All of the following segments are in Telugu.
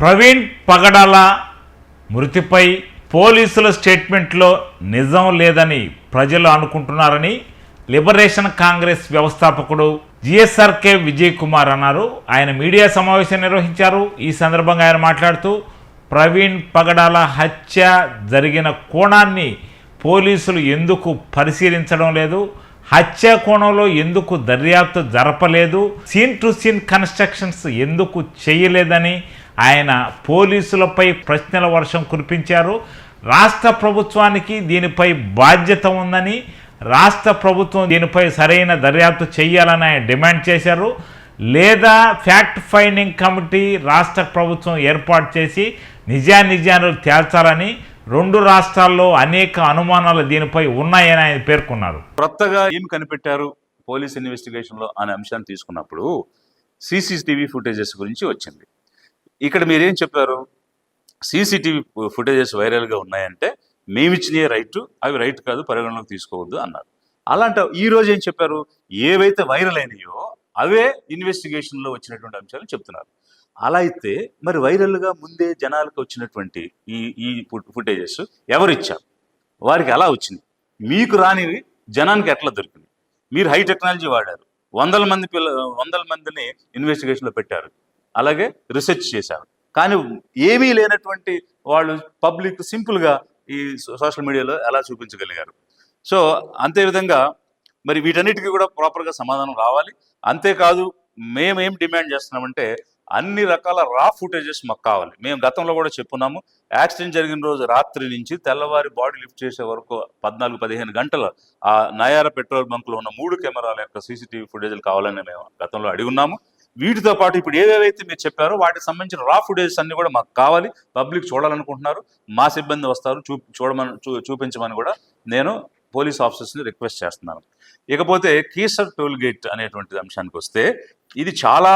ప్రవీణ్ పగడాల మృతిపై పోలీసుల స్టేట్మెంట్లో నిజం లేదని ప్రజలు అనుకుంటున్నారని లిబరేషన్ కాంగ్రెస్ వ్యవస్థాపకుడు జిఎస్ఆర్కే విజయ్ కుమార్ అన్నారు. ఆయన మీడియా సమావేశం నిర్వహించారు. ఈ సందర్భంగా ఆయన మాట్లాడుతూ ప్రవీణ్ పగడాల హత్య జరిగిన కోణాన్ని పోలీసులు ఎందుకు పరిశీలించడం లేదు, హత్య కోణంలో ఎందుకు దర్యాప్తు జరపలేదు, సీన్ టు సీన్ కన్స్ట్రక్షన్స్ ఎందుకు చేయలేదని ఆయన పోలీసులపై ప్రశ్నల వర్షం కురిపించారు. రాష్ట్ర ప్రభుత్వానికి దీనిపై బాధ్యత ఉందని, రాష్ట్ర ప్రభుత్వం దీనిపై సరైన దర్యాప్తు చేయాలని ఆయన డిమాండ్ చేశారు. లేదా ఫ్యాక్ట్ ఫైండింగ్ కమిటీ రాష్ట్ర ప్రభుత్వం ఏర్పాటు చేసి నిజానిజాలు తేల్చాలని, రెండు రాష్ట్రాల్లో అనేక అనుమానాలు దీనిపై ఉన్నాయని ఆయన పేర్కొన్నారు. కొత్తగా ఏం కనిపెట్టారు పోలీస్ ఇన్వెస్టిగేషన్లో అనే అంశాన్ని తీసుకున్నప్పుడు సీసీటీవీ ఫుటేజెస్ గురించి వచ్చింది. ఇక్కడ మీరేం చెప్పారు, సీసీటీవీ ఫుటేజెస్ వైరల్గా ఉన్నాయంటే మేమిచ్చినే రైట్, అవి రైట్ కాదు, పరిగణలోకి తీసుకోవద్దు అన్నారు. అలాంటి ఈరోజు ఏం చెప్పారు, ఏవైతే వైరల్ అయినాయో అవే ఇన్వెస్టిగేషన్లో వచ్చినటువంటి అంశాలు చెప్తున్నారు. అలా అయితే మరి వైరల్గా ముందే జనాలకు వచ్చినటువంటి ఈ ఫుటేజెస్ ఎవరు ఇచ్చారు, వారికి ఎలా వచ్చింది, మీకు రానివి జనానికి ఎట్లా దొరికింది? మీరు హై టెక్నాలజీ వాడారు, వందల మందిని ఇన్వెస్టిగేషన్లో పెట్టారు, అలాగే రీసెర్చ్ చేశారు. కానీ ఏమీ లేనటువంటి వాళ్ళు పబ్లిక్ సింపుల్గా ఈ సోషల్ మీడియాలో ఎలా చూపించగలిగారు? సో అంతేవిధంగా మరి వీటన్నిటికీ కూడా ప్రాపర్గా సమాధానం రావాలి. అంతేకాదు మేమేం డిమాండ్ చేస్తున్నామంటే అన్ని రకాల రా ఫుటేజెస్ మాకు కావాలి. మేము గతంలో కూడా చెప్పున్నాము, యాక్సిడెంట్ జరిగిన రోజు రాత్రి నుంచి తెల్లవారి బాడీ లిఫ్ట్ చేసే వరకు 14-15 గంటలు ఆ నయార పెట్రోల్ బంక్లో ఉన్న 3 కెమెరాల యొక్క సీసీటీవీ ఫుటేజ్లు కావాలని మేము గతంలో అడిగున్నాము. వీటితో పాటు ఇప్పుడు ఏవేవైతే మీరు చెప్పారో వాటికి సంబంధించిన రా ఫుటేజెస్ అన్ని కూడా మాకు కావాలి. పబ్లిక్ చూడాలనుకుంటున్నారు, మా సిబ్బంది వస్తారు, చూపించమని కూడా నేను పోలీస్ ఆఫీసర్స్ని రిక్వెస్ట్ చేస్తున్నాను. ఇకపోతే కీసర్ టోల్ గేట్ అనేటువంటి అంశానికి వస్తే ఇది చాలా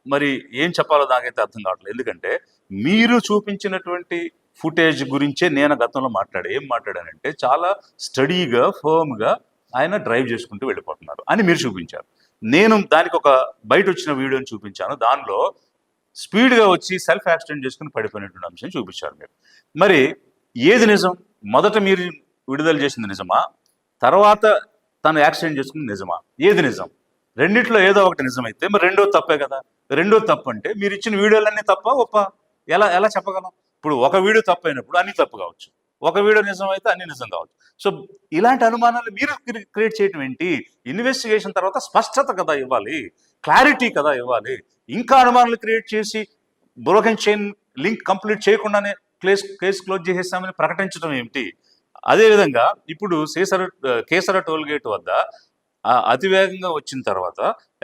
మరి ఏం చెప్పాలో నాకైతే అర్థం కావట్లేదు. ఎందుకంటే మీరు చూపించినటువంటి ఫుటేజ్ గురించే నేను గతంలో ఏం మాట్లాడానంటే చాలా స్టడీగా ఫర్మ్గా ఆయన డ్రైవ్ చేసుకుంటూ వెళ్ళిపోతున్నారు అని మీరు చూపించారు. నేను దానికి ఒక బయట వచ్చిన వీడియోని చూపించాను. దానిలో స్పీడ్గా వచ్చి సెల్ఫ్ యాక్సిడెంట్ చేసుకుని పడిపోయినటువంటి అంశం చూపించారు మీరు. మరి ఏది నిజం? మొదట మీరు విడుదల చేసింది నిజమా, తర్వాత తను యాక్సిడెంట్ చేసుకుని నిజమా? ఏది నిజం? రెండిట్లో ఏదో ఒకటి నిజమైతే మరి రెండో తప్పే కదా. రెండో తప్పు అంటే మీరు ఇచ్చిన వీడియోలన్నీ తప్ప ఒప్ప ఎలా చెప్పగలం? ఇప్పుడు ఒక వీడియో తప్పు అయినప్పుడు అన్ని తప్పు కావచ్చు, ఒక వీడియో నిజం అయితే అన్ని నిజం కావచ్చు. సో ఇలాంటి అనుమానాలు మీరు క్రియేట్ చేయడం ఏంటి? ఇన్వెస్టిగేషన్ తర్వాత స్పష్టత కదా ఇవ్వాలి, క్లారిటీ కదా ఇవ్వాలి. ఇంకా అనుమానాలు క్రియేట్ చేసి బ్రోకెన్ చైన్ లింక్ కంప్లీట్ చేయకుండానే కేసు క్లోజ్ చేసేస్తామని ప్రకటించడం ఏమిటి? అదేవిధంగా ఇప్పుడు కేసర టోల్ గేట్ వద్ద అతివేగంగా వచ్చిన తర్వాత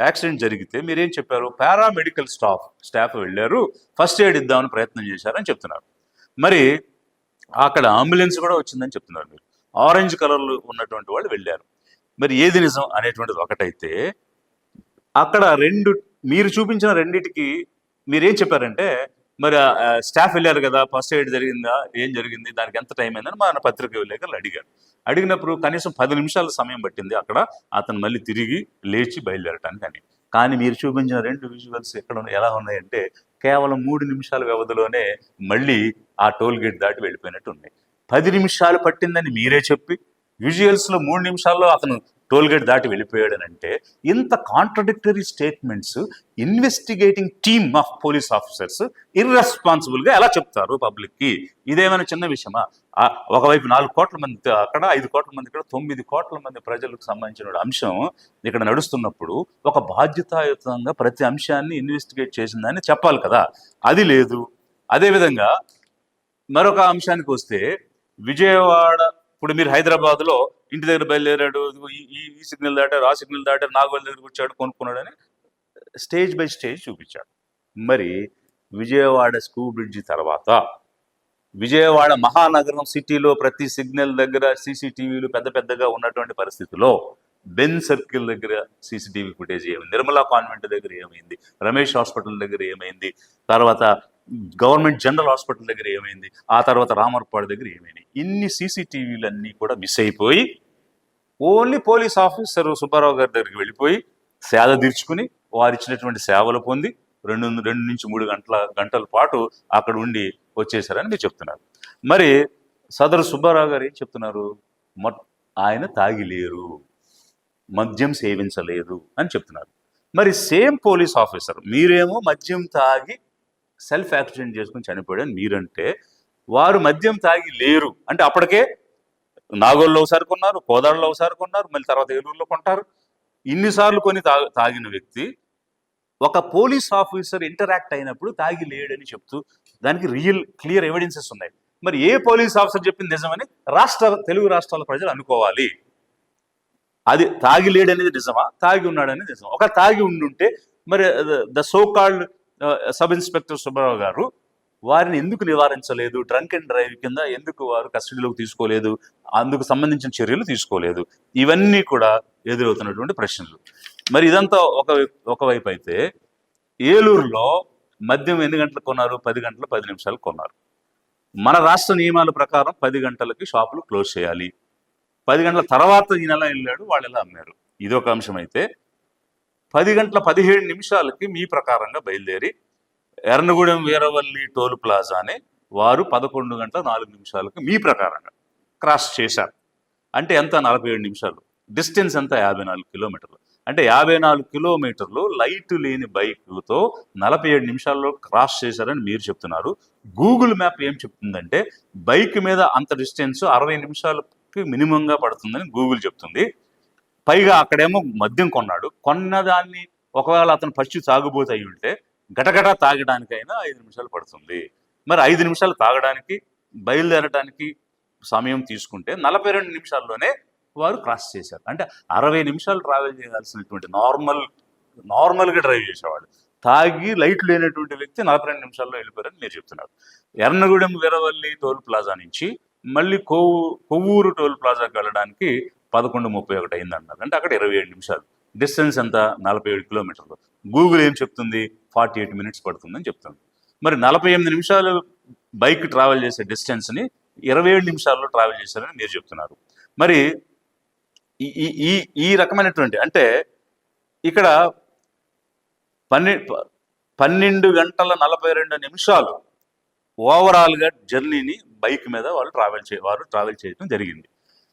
యాక్సిడెంట్ జరిగితే మీరేం చెప్పారు, పారామెడికల్ స్టాఫ్ వెళ్ళారు, ఫస్ట్ ఎయిడ్ ఇద్దామని ప్రయత్నం చేశారని చెప్తున్నారు. మరి అక్కడ అంబులెన్స్ కూడా వచ్చిందని చెప్తున్నారు మీరు. ఆరెంజ్ కలర్లు ఉన్నటువంటి వాళ్ళు వెళ్ళారు. మరి ఏది నిజం అనేటువంటిది ఒకటైతే అక్కడ మీరు చూపించిన రెండిటికి మీరేం చెప్పారంటే మరి స్టాఫ్ వెళ్ళారు కదా, ఫస్ట్ ఎయిడ్ జరిగిందా, ఏం జరిగింది, దానికి ఎంత టైం అయిందని మన పత్రిక విలేకరులు అడిగినప్పుడు కనీసం 10 నిమిషాల సమయం పట్టింది అక్కడ అతను మళ్ళీ తిరిగి లేచి బయలుదేరటానికి. కానీ మీరు చూపించిన 2 విజువల్స్ ఎలా ఉన్నాయంటే కేవలం 3 నిమిషాల వ్యవధిలోనే మళ్ళీ ఆ టోల్ గేట్ దాటి వెళ్ళిపోయినట్టు ఉన్నాయి. 10 నిమిషాలు పట్టిందని మీరే చెప్పి విజువల్స్లో 3 నిమిషాల్లో అతను టోల్ గేట్ దాటి వెళ్ళిపోయాడనంటే ఇంత contradictory statements investigating team of police officers ఇర్రెస్పాన్సిబుల్గా ఎలా చెప్తారు పబ్లిక్కి? ఇదేమైనా చిన్న విషయమా? ఒకవైపు 4 కోట్ల మంది అక్కడ, 5 కోట్ల మంది ఇక్కడ, 9 కోట్ల మంది ప్రజలకు సంబంధించిన అంశం ఇక్కడ నడుస్తున్నప్పుడు ఒక బాధ్యతాయుతంగా ప్రతి అంశాన్ని ఇన్వెస్టిగేట్ చేసిందని చెప్పాలి కదా, అది లేదు. అదేవిధంగా మరొక అంశానికి వస్తే విజయవాడ, ఇప్పుడు మీరు హైదరాబాద్లో ఇంటి దగ్గర బయలుదేరాడు, ఈ సిగ్నల్ దాటారు, ఆ సిగ్నల్ దాటారు, నాగోల్ దగ్గరకు వచ్చాడు, కొనుక్కున్నాడు అని స్టేజ్ బై స్టేజ్ చూపించాడు. మరి విజయవాడ స్కూ బ్రిడ్జి తర్వాత విజయవాడ మహానగరం సిటీలో ప్రతి సిగ్నల్ దగ్గర సీసీటీవీలు పెద్దగా ఉన్నటువంటి పరిస్థితిలో బెన్ సర్కిల్ దగ్గర సీసీటీవీ ఫుటేజ్ ఏమైంది, నిర్మలా కాన్వెంట్ దగ్గర ఏమైంది, రమేష్ హాస్పిటల్ దగ్గర ఏమైంది, తర్వాత గవర్నమెంట్ జనరల్ హాస్పిటల్ దగ్గర ఏమైంది, ఆ తర్వాత రామర్పాడు దగ్గర ఏమైంది, ఇన్ని సీసీటీవీలన్నీ కూడా మిస్ అయిపోయి ఓన్లీ పోలీస్ ఆఫీసర్ సుబ్బారావు గారి దగ్గరికి వెళ్ళిపోయి సేద తీర్చుకుని వారు ఇచ్చినటువంటి సేవలు పొంది రెండు నుంచి 3 గంటల పాటు అక్కడ ఉండి వచ్చేసారని మీరు చెప్తున్నారు. మరి సదరు సుబ్బారావు గారు ఏం చెప్తున్నారు? ఆయన తాగి లేరు, మద్యం సేవించలేదు అని చెప్తున్నారు. మరి సేమ్ పోలీస్ ఆఫీసర్ మీరేమో మద్యం తాగి సెల్ఫ్ యాక్సిడెంట్ చేసుకుని చనిపోయాడని మీరంటే, వారు మద్యం తాగి లేరు అంటే అప్పటికే నాగోల్లో ఒకసారి కొన్నారు, కోదాడలో ఒకసారి కొన్నారు, మళ్ళీ తర్వాత ఏలూరులో కొంటారు. ఇన్నిసార్లు కొని తాగిన వ్యక్తి ఒక పోలీస్ ఆఫీసర్ ఇంటరాక్ట్ అయినప్పుడు తాగి లేడని చెప్తూ దానికి క్లియర్ ఎవిడెన్సెస్ ఉన్నాయి. మరి ఏ పోలీస్ ఆఫీసర్ చెప్పింది నిజమని తెలుగు రాష్ట్రాల ప్రజలు అనుకోవాలి. అది తాగి లేడనేది నిజమా, తాగి ఉన్నాడనేది నిజమా? ఒక తాగి ఉండుంటే మరి the so called sub inspector Subbarao గారు వారిని ఎందుకు నివారించలేదు? డ్రంక్ అండ్ డ్రైవ్ కింద ఎందుకు వారు కస్టడీలోకి తీసుకోలేదు? అందుకు సంబంధించిన చర్యలు తీసుకోలేదు? ఇవన్నీ కూడా ఎదురవుతున్నటువంటి ప్రశ్నలు. మరి ఇదంతా ఒకవైపు అయితే, ఏలూరులో మద్యం ఎన్ని గంటలకు కొన్నారు? 10 గంటల 10 నిమిషాలకు కొన్నారు. మన రాష్ట్ర నియమాల ప్రకారం 10 గంటలకి షాపులు క్లోజ్ చేయాలి. 10 గంటల తర్వాత ఈయన ఎలా వెళ్ళాడు, వాళ్ళు ఎలా అమ్మారు, ఇదొక అంశం అయితే, 10 గంటల 17 నిమిషాలకి మీ ప్రకారంగా బయలుదేరి ఎర్నగూడెం వీరవల్లి టోల్ ప్లాజాని వారు 11 గంటల 4 నిమిషాలకి మీ ప్రకారంగా క్రాస్ చేశారు. అంటే ఎంత? 47 నిమిషాలు. డిస్టెన్స్ ఎంత? 54 కిలోమీటర్లు. అంటే 54 కిలోమీటర్లు లైట్ లేని బైక్తో 47 నిమిషాల్లో క్రాస్ చేశారని మీరు చెప్తున్నారు. గూగుల్ మ్యాప్ ఏం చెప్తుందంటే బైక్ మీద అంత డిస్టెన్స్ 60 నిమిషాలకి మినిమంగా పడుతుందని గూగుల్ చెప్తుంది. పైగా అక్కడేమో మద్యం కొన్నాడు. కొన్నదాన్ని ఒకవేళ అతను ఫస్ట్ తాగుబోతు అయి ఉంటే గటగట తాగడానికైనా 5 నిమిషాలు పడుతుంది. మరి 5 నిమిషాలు తాగడానికి బయలుదేరడానికి సమయం తీసుకుంటే 42 నిమిషాల్లోనే వారు క్రాస్ చేశారు. అంటే 60 నిమిషాలు ట్రావెల్ చేయాల్సినటువంటి నార్మల్గా డ్రైవ్ చేసేవాడు తాగి లైట్ లేనటువంటి వ్యక్తి 42 నిమిషాల్లో వెళ్ళిపోయారని మీరు చెప్తున్నారు. ఎర్నగూడెం వీరవల్లి టోల్ ప్లాజా నుంచి మళ్ళీ కొవ్వూరు టోల్ ప్లాజాకి వెళ్ళడానికి 11:31 అయిందన్నారు. అంటే అక్కడ 27 నిమిషాలు. డిస్టెన్స్ ఎంత? 47 కిలోమీటర్లు. గూగుల్ ఏం చెప్తుంది? 48 మినిట్స్ పడుతుందని చెప్తుంది. మరి 48 నిమిషాలు బైక్ ట్రావెల్ చేసే డిస్టెన్స్ని 27 నిమిషాల్లో ట్రావెల్ చేశారని మీరు చెప్తున్నారు. మరి ఈ రకమైనటువంటి అంటే ఇక్కడ 12 గంటల 42 నిమిషాలు ఓవరాల్గా జర్నీని బైక్ మీద వారు ట్రావెల్ చేయడం జరిగింది.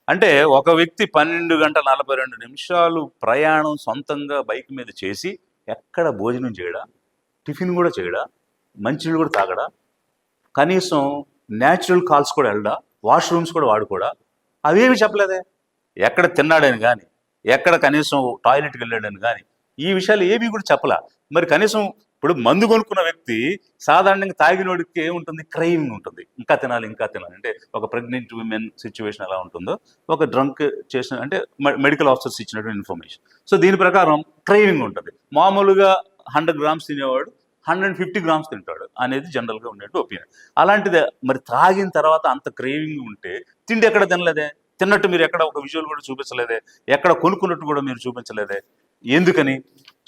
అంటే ఒక వ్యక్తి 12 గంటల 42 నిమిషాలు ప్రయాణం సొంతంగా బైక్ మీద చేసి ఎక్కడ భోజనం చేయడా, టిఫిన్ కూడా చేయడా, మంచినీళ్ళు కూడా తాగడా, కనీసం న్యాచురల్ కాల్స్ కూడా వెళ్ళడా, వాష్రూమ్స్ కూడా వాడుకోడా, అవేమి చెప్పలేదే. ఎక్కడ తిన్నాడని కానీ, ఎక్కడ కనీసం టాయిలెట్కి వెళ్ళాడని కానీ, ఈ విషయాలు ఏవి కూడా చెప్పలా. మరి కనీసం ఇప్పుడు మందు కొనుక్కున్న వ్యక్తి సాధారణంగా తాగినోడికి ఏముంటుంది? క్రైవింగ్ ఉంటుంది. ఇంకా తినాలి అంటే ఒక ప్రెగ్నెంట్ విమెన్ సిచ్యువేషన్ ఎలా ఉంటుందో ఒక డ్రంక్ చేసిన అంటే మెడికల్ ఆఫీసర్స్ ఇచ్చినటువంటి ఇన్ఫర్మేషన్. సో దీని ప్రకారం క్రైవింగ్ ఉంటుంది. మామూలుగా 100 గ్రామ్స్ తినేవాడు 150 గ్రామ్స్ తింటాడు అనేది జనరల్గా ఉండేట్టు ఒపీనియన్. అలాంటిదే మరి తాగిన తర్వాత అంత క్రేవింగ్ ఉంటే తిండి ఎక్కడ తినలేదే, తిన్నట్టు మీరు ఎక్కడ ఒక విజువల్ కూడా చూపించలేదే, ఎక్కడ కొనుక్కున్నట్టు కూడా మీరు చూపించలేదే, ఎందుకని?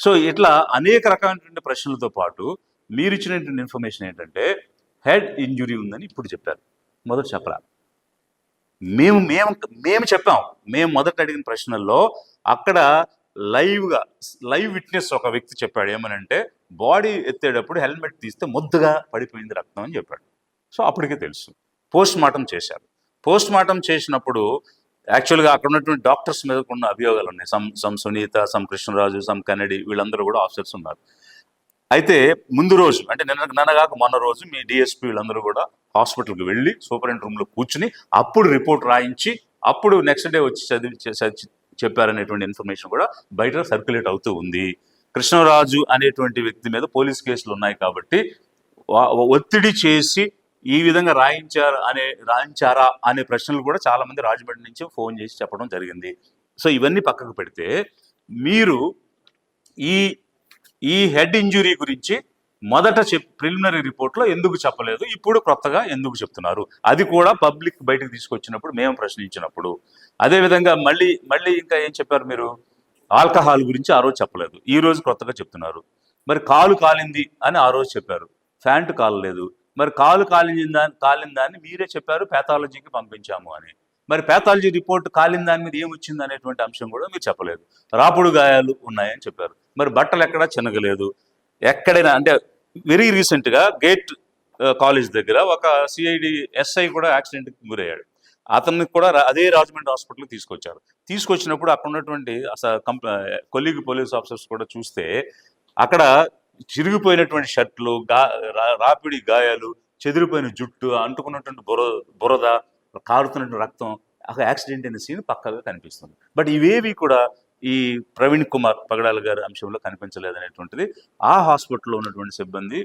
సో ఇట్లా అనేక రకమైనటువంటి ప్రశ్నలతో పాటు మీరు ఇచ్చినటువంటి ఇన్ఫర్మేషన్ ఏంటంటే హెడ్ ఇంజురీ ఉందని ఇప్పుడు చెప్పారు. మొదట చెప్పరా? మేము చెప్పాం. మేము మొదట అడిగిన ప్రశ్నల్లో అక్కడ లైవ్ విట్నెస్ ఒక వ్యక్తి చెప్పాడు. ఏమనంటే బాడీ ఎత్తేటప్పుడు హెల్మెట్ తీస్తే ముద్దగా పడిపోయింది రక్తం అని చెప్పాడు. సో అప్పటికే తెలుసు. పోస్ట్ మార్టం చేశారు. పోస్ట్ మార్టం చేసినప్పుడు యాక్చువల్గా అక్కడ ఉన్నటువంటి డాక్టర్స్ మీద ఉన్న అభియోగాలు ఉన్నాయి. Some Sunitha, some Krishnaraju, some Kannadi, వీళ్ళందరూ కూడా ఆఫీసర్స్ ఉన్నారు. అయితే ముందు రోజు అంటే నిన్నగాక మొన్న రోజు మీ డిఎస్పీ వీళ్ళందరూ కూడా హాస్పిటల్కి వెళ్ళి సూపరింట్ రూమ్లో కూర్చుని అప్పుడు రిపోర్ట్ రాయించి అప్పుడు నెక్స్ట్ డే వచ్చి చెప్పారనేటువంటి ఇన్ఫర్మేషన్ కూడా బయట సర్క్యులేట్ అవుతూ ఉంది. కృష్ణరాజు అనేటువంటి వ్యక్తి మీద పోలీస్ కేసులు ఉన్నాయి కాబట్టి ఒత్తిడి చేసి ఈ విధంగా రాయించారా అనే ప్రశ్నలు కూడా చాలా మంది రాజమండ్రి నుంచి ఫోన్ చేసి చెప్పడం జరిగింది. సో ఇవన్నీ పక్కకు పెడితే మీరు ఈ హెడ్ ఇంజురీ గురించి మొదట ప్రిలిమినరీ రిపోర్ట్లో ఎందుకు చెప్పలేదు, ఇప్పుడు కొత్తగా ఎందుకు చెప్తున్నారు? అది కూడా పబ్లిక్ బయటకు తీసుకొచ్చినప్పుడు మేము ప్రశ్నించినప్పుడు. అదేవిధంగా మళ్ళీ ఇంకా ఏం చెప్పారు మీరు? ఆల్కహాల్ గురించి ఆ రోజు చెప్పలేదు, ఈ రోజు కొత్తగా చెప్తున్నారు. మరి కాలు కాలింది అని ఆ రోజు చెప్పారు, ఫ్యాంట్ కాలలేదు. మరి కాలు కాలిందాన్ని మీరే చెప్పారు ప్యాథాలజీకి పంపించాము అని. మరి ప్యాథాలజీ రిపోర్ట్ కాలిన దాని మీద ఏమొచ్చింది అనేటువంటి అంశం కూడా మీరు చెప్పలేదు. రాపుడు గాయాలు ఉన్నాయని చెప్పారు. మరి బట్టలు ఎక్కడా చినగలేదు. ఎక్కడైనా అంటే వెరీ రీసెంట్గా గేట్ కాలేజ్ దగ్గర ఒక సిఐడి ఎస్ఐ కూడా యాక్సిడెంట్కి గురయ్యాడు. అతన్ని కూడా అదే రాజమండ్రి హాస్పిటల్కి తీసుకొచ్చినప్పుడు అక్కడ ఉన్నటువంటి కొలీగ్ పోలీస్ ఆఫీసర్స్ కూడా చూస్తే అక్కడ చిరిగిపోయినటువంటి షర్ట్లు, రాపిడి గాయాలు, చెదిరిపోయిన జుట్టు, అంటుకున్నటువంటి బురద, కారుతున్నటువంటి రక్తం, అక్కడ యాక్సిడెంట్ అయిన సీన్ పక్కాగా కనిపిస్తుంది. బట్ ఇవేవి కూడా ఈ ప్రవీణ్ కుమార్ పగడాల గారి అంశంలో కనిపించలేదనేటువంటిది ఆ హాస్పిటల్లో ఉన్నటువంటి సిబ్బంది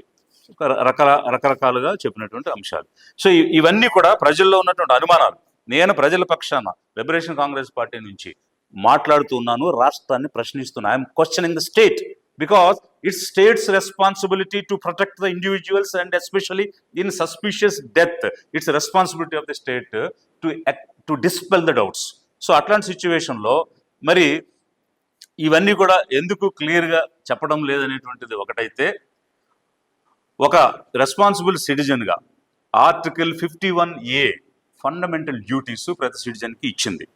రకరకాలుగా చెప్పినటువంటి అంశాలు. సో ఇవన్నీ కూడా ప్రజల్లో ఉన్నటువంటి అనుమానాలు. నేను ప్రజల పక్షాన లిబరేషన్ కాంగ్రెస్ పార్టీ నుంచి మాట్లాడుతున్నాను, రాష్ట్రాన్ని ప్రశ్నిస్తున్నాను. I'm questioning the state because it's state's responsibility to protect the individuals and especially in suspicious death. It's a responsibility of the state to dispel the doubts. So అట్లాంటి సిచ్యువేషన్లో మరి ఇవన్నీ కూడా ఎందుకు క్లియర్గా చెప్పడం లేదనేటువంటిది ఒకటైతే, ఒక రెస్పాన్సిబుల్ సిటిజన్గా ఆర్టికల్ 51A ఫండమెంటల్ డ్యూటీస్ ప్రతి సిటిజన్కి ఇచ్చింది.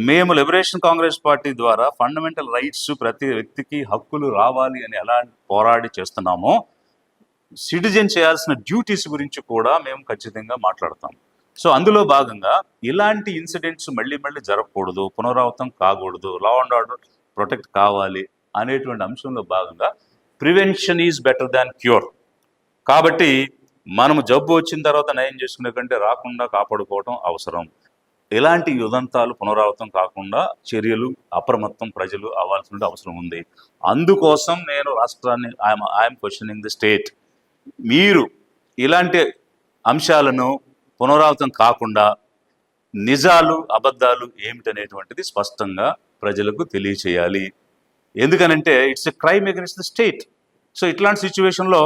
మేము లిబరేషన్ కాంగ్రెస్ పార్టీ ద్వారా ఫండమెంటల్ రైట్స్, ప్రతి వ్యక్తికి హక్కులు రావాలి అని ఎలా పోరాడి చేస్తున్నామో, సిటిజన్ చేయాల్సిన డ్యూటీస్ గురించి కూడా మేము ఖచ్చితంగా మాట్లాడతాం. సో అందులో భాగంగా ఇలాంటి ఇన్సిడెంట్స్ మళ్ళీ జరగకూడదు, పునరావృతం కాకూడదు, లా అండ్ ఆర్డర్ ప్రొటెక్ట్ కావాలి అనేటువంటి అంశంలో భాగంగా prevention is better than cure. కాబట్టి మనము జబ్బు వచ్చిన తర్వాత నయం చేసుకునే కంటే రాకుండా కాపాడుకోవడం అవసరం. ఇలాంటి ఉదంతాలు పునరావృతం కాకుండా చర్యలు అప్రమత్తం ప్రజలు అవ్వాల్సిన అవసరం ఉంది. అందుకోసం నేను రాష్ట్రాన్ని ఐఎమ్ క్వశ్చనింగ్ ది స్టేట్. మీరు ఇలాంటి అంశాలను పునరావృతం కాకుండా నిజాలు అబద్ధాలు ఏమిటనేటువంటిది స్పష్టంగా ప్రజలకు తెలియచేయాలి. ఎందుకనంటే it's a crime against the state. So ఇట్లాంటి సిచ్యువేషన్లో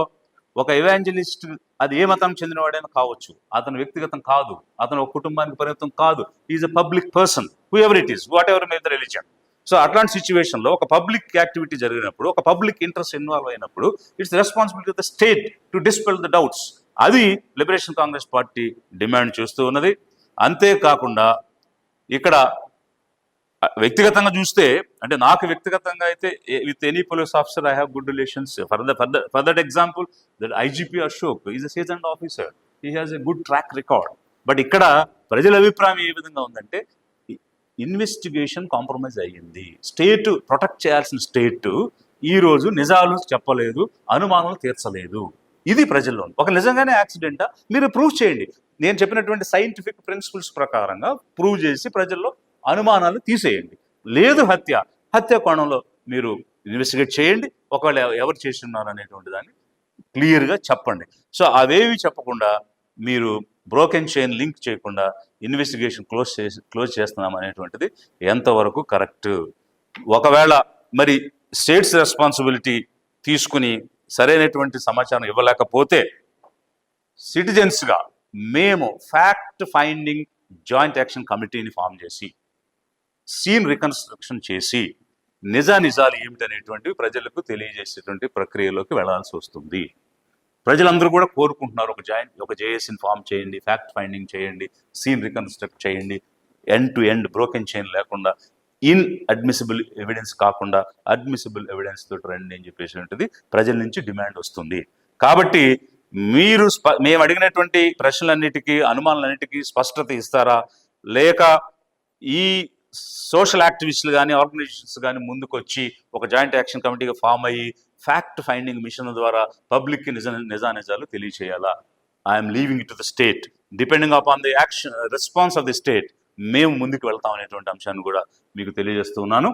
ఒక ఎవాంజలిస్ట్ అది ఏ మతం చెందినవాడైనా కావచ్చు, అతను వ్యక్తిగతం కాదు, అతను ఒక కుటుంబానికి పరిమితం కాదు, is a public person, who ever it is, what ever may the religion. So అట్లాంటి సిచ్యువేషన్లో ఒక పబ్లిక్ యాక్టివిటీ జరిగినప్పుడు, ఒక పబ్లిక్ ఇంట్రెస్ట్ ఇన్వాల్వ్ అయినప్పుడు it's responsibility of the state to dispel the doubts. అది లిబరేషన్ కాంగ్రెస్ పార్టీ డిమాండ్ చేస్తూ ఉన్నది. అంతేకాకుండా ఇక్కడ వ్యక్తిగతంగా చూస్తే, అంటే నాకు వ్యక్తిగతంగా అయితే with any police officer I have good relations. For that example that IGP Ashok is a seasoned officer, he has a good track record. But ఇక్కడ ప్రజల అభిప్రాయం ఏ విధంగా ఉందంటే, ఇన్వెస్టిగేషన్ కాంప్రమైజ్ అయ్యింది. స్టేట్ ప్రొటెక్ట్ చేయాల్సిన స్టేట్ ఈరోజు నిజాలు చెప్పలేదు, అనుమానాలు తీర్చలేదు. ఇది ప్రజల్లో ఒక నిజంగానే యాక్సిడెంటా మీరు ప్రూవ్ చేయండి. నేను చెప్పినటువంటి సైంటిఫిక్ ప్రిన్సిపల్స్ ప్రకారంగా ప్రూవ్ చేసి ప్రజల్లో అనుమానాలు తీసేయండి. లేదు హత్య కోణంలో మీరు ఇన్వెస్టిగేట్ చేయండి. ఒకవేళ ఎవరు చేసి ఉన్నారు అనేటువంటి దాన్ని క్లియర్గా చెప్పండి. సో అవేవి చెప్పకుండా మీరు బ్రోకెన్ చైన్ లింక్ చేయకుండా ఇన్వెస్టిగేషన్ క్లోజ్ చేస్తున్నాం అనేటువంటిది ఎంతవరకు కరెక్ట్? ఒకవేళ మరి స్టేట్స్ రెస్పాన్సిబిలిటీ తీసుకుని సరైనటువంటి సమాచారం ఇవ్వలేకపోతే సిటిజన్స్గా మేము ఫ్యాక్ట్ ఫైండింగ్ జాయింట్ యాక్షన్ కమిటీని ఫామ్ చేసి సీన్ రికన్స్ట్రక్షన్ చేసి నిజాలు ఏమిటనేటువంటివి ప్రజలకు తెలియజేసేటువంటి ప్రక్రియలోకి వెళ్లాల్సి వస్తుంది. ప్రజలందరూ కూడా కోరుకుంటున్నారు, ఒక జేఏసీని ఫామ్ చేయండి, ఫ్యాక్ట్ ఫైండింగ్ చేయండి, సీన్ రికన్స్ట్రక్ట్ చేయండి, end to end broken chain లేకుండా, ఇన్ అడ్మిసిబుల్ ఎవిడెన్స్ కాకుండా అడ్మిసిబుల్ ఎవిడెన్స్ తోటి రండి అని చెప్పేసినటువంటిది ప్రజల నుంచి డిమాండ్ వస్తుంది. కాబట్టి మీరు మేము అడిగినటువంటి ప్రశ్నలన్నిటికీ, అనుమానాలన్నిటికీ స్పష్టత ఇస్తారా, లేక ఈ సోషల్ యాక్టివిస్టులు కానీ ఆర్గనైజేషన్స్ కానీ ముందుకు వచ్చి ఒక జాయింట్ యాక్షన్ కమిటీగా ఫామ్ అయ్యి ఫ్యాక్ట్ ఫైండింగ్ మిషన్ ద్వారా పబ్లిక్కి నిజాలు తెలియచేయాలా? I'm leaving it to the state. Depending upon the action response of the state మేము ముందుకు వెళ్తాం అనేటువంటి అంశాన్ని కూడా మీకు తెలియజేస్తున్నాను.